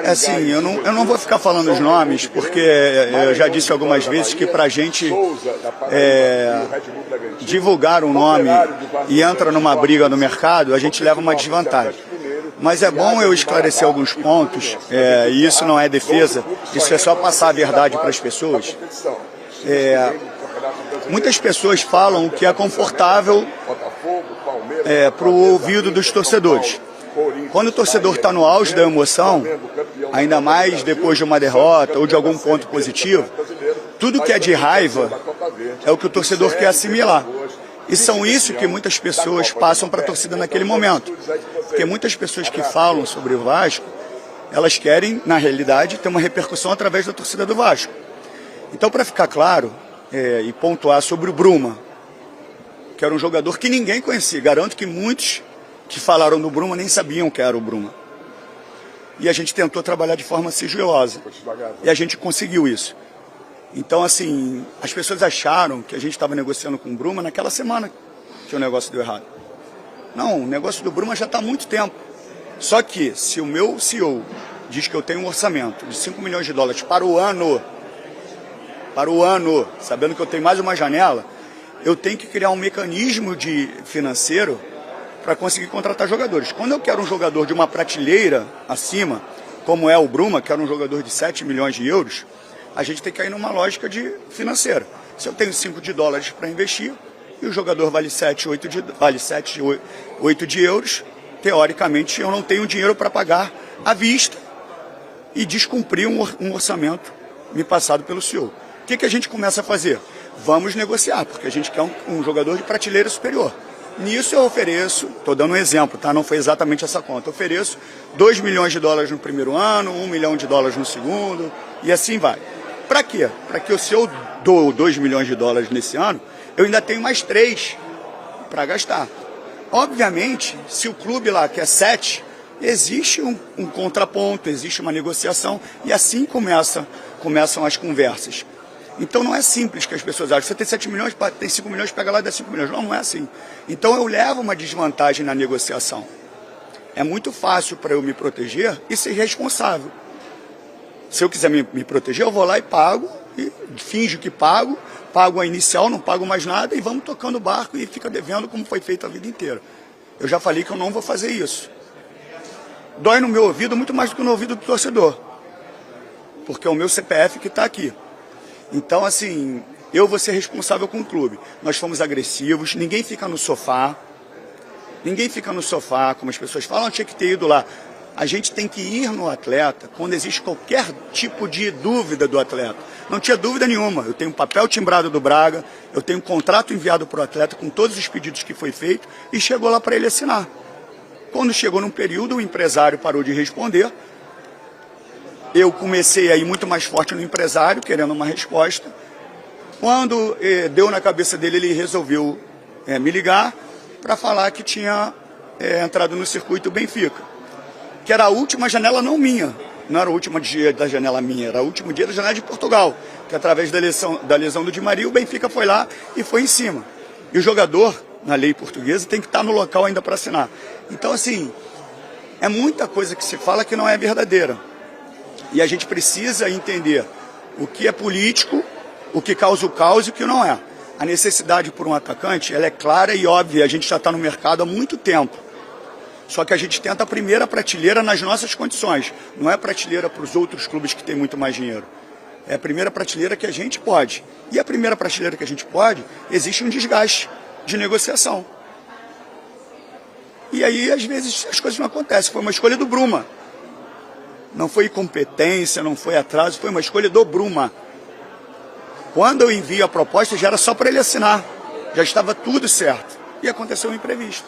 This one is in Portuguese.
Assim, eu não vou ficar falando os nomes, porque eu já disse algumas vezes que para a gente divulgar um nome e entra numa briga no mercado, a gente leva uma desvantagem. Mas é bom eu esclarecer alguns pontos, e isso não é defesa, isso é só passar a verdade para as pessoas. Muitas pessoas falam que é confortável para o ouvido dos torcedores. Quando o torcedor está no auge da emoção, ainda mais depois de uma derrota ou de algum ponto positivo, tudo que é de raiva é o que o torcedor quer assimilar. E são isso que muitas pessoas passam para a torcida naquele momento. Porque muitas pessoas que falam sobre o Vasco, elas querem, na realidade, ter uma repercussão através da torcida do Vasco. Então, para ficar claro e pontuar sobre o Bruma, que era um jogador que ninguém conhecia, garanto que muitos que falaram do Bruma nem sabiam que era o Bruma. E a gente tentou trabalhar de forma sigilosa. E a gente conseguiu isso. Então, assim, as pessoas acharam que a gente estava negociando com o Bruma naquela semana que o negócio deu errado. Não, o negócio do Bruma já está há muito tempo. Só que, se o meu CEO diz que eu tenho um orçamento de 5 milhões de dólares para o ano, sabendo que eu tenho mais uma janela, eu tenho que criar um mecanismo financeiro para conseguir contratar jogadores. Quando eu quero um jogador de uma prateleira acima, como é o Bruma, que era um jogador de 7 milhões de euros, a gente tem que ir numa lógica financeira. Se eu tenho 5 de dólares para investir e o jogador vale 7, 8 de euros, teoricamente eu não tenho dinheiro para pagar à vista e descumprir um orçamento me passado pelo CEO. O que a gente começa a fazer? Vamos negociar, porque a gente quer um jogador de prateleira superior. Nisso eu ofereço, estou dando um exemplo, tá? Não foi exatamente essa conta, eu ofereço 2 milhões de dólares no primeiro ano, 1 milhão de dólares no segundo, e assim vai. Para quê? Para que se eu dou 2 milhões de dólares nesse ano, eu ainda tenho mais 3 para gastar. Obviamente, se o clube lá quer 7, existe um contraponto, existe uma negociação, e assim começam as conversas. Então não é simples que as pessoas acham, você tem 7 milhões, tem 5 milhões, pega lá e dá 5 milhões. Não é assim. Então eu levo uma desvantagem na negociação. É muito fácil para eu me proteger e ser responsável. Se eu quiser me proteger, eu vou lá e pago, e finjo que pago a inicial, não pago mais nada e vamos tocando o barco e fica devendo como foi feito a vida inteira. Eu já falei que eu não vou fazer isso. Dói no meu ouvido muito mais do que no ouvido do torcedor, porque é o meu CPF que está aqui. Então, assim, eu vou ser responsável com o clube. Nós fomos agressivos, ninguém fica no sofá, como as pessoas falam, tinha que ter ido lá. A gente tem que ir no atleta quando existe qualquer tipo de dúvida do atleta. Não tinha dúvida nenhuma, eu tenho um papel timbrado do Braga, eu tenho um contrato enviado para o atleta com todos os pedidos que foi feito e chegou lá para ele assinar. Quando chegou num período, o empresário parou de responder. Eu comecei a ir muito mais forte no empresário, querendo uma resposta. Quando deu na cabeça dele, ele resolveu me ligar para falar que tinha entrado no circuito Benfica, que era a última janela não minha, não era o último dia da janela minha, era o último dia da janela de Portugal, que através da lesão do Di Maria, o Benfica foi lá e foi em cima. E o jogador, na lei portuguesa, tem que estar no local ainda para assinar. Então, assim, é muita coisa que se fala que não é verdadeira. E a gente precisa entender o que é político, o que causa o caos e o que não é. A necessidade por um atacante, ela é clara e óbvia, a gente já está no mercado há muito tempo. Só que a gente tenta a primeira prateleira nas nossas condições, não é prateleira para os outros clubes que têm muito mais dinheiro. É a primeira prateleira que a gente pode. E a primeira prateleira que a gente pode, existe um desgaste de negociação. E aí, às vezes, as coisas não acontecem. Foi uma escolha do Bruma. Não foi incompetência, não foi atraso, foi uma escolha do Bruma. Quando eu envio a proposta, já era só para ele assinar. Já estava tudo certo. E aconteceu um imprevisto.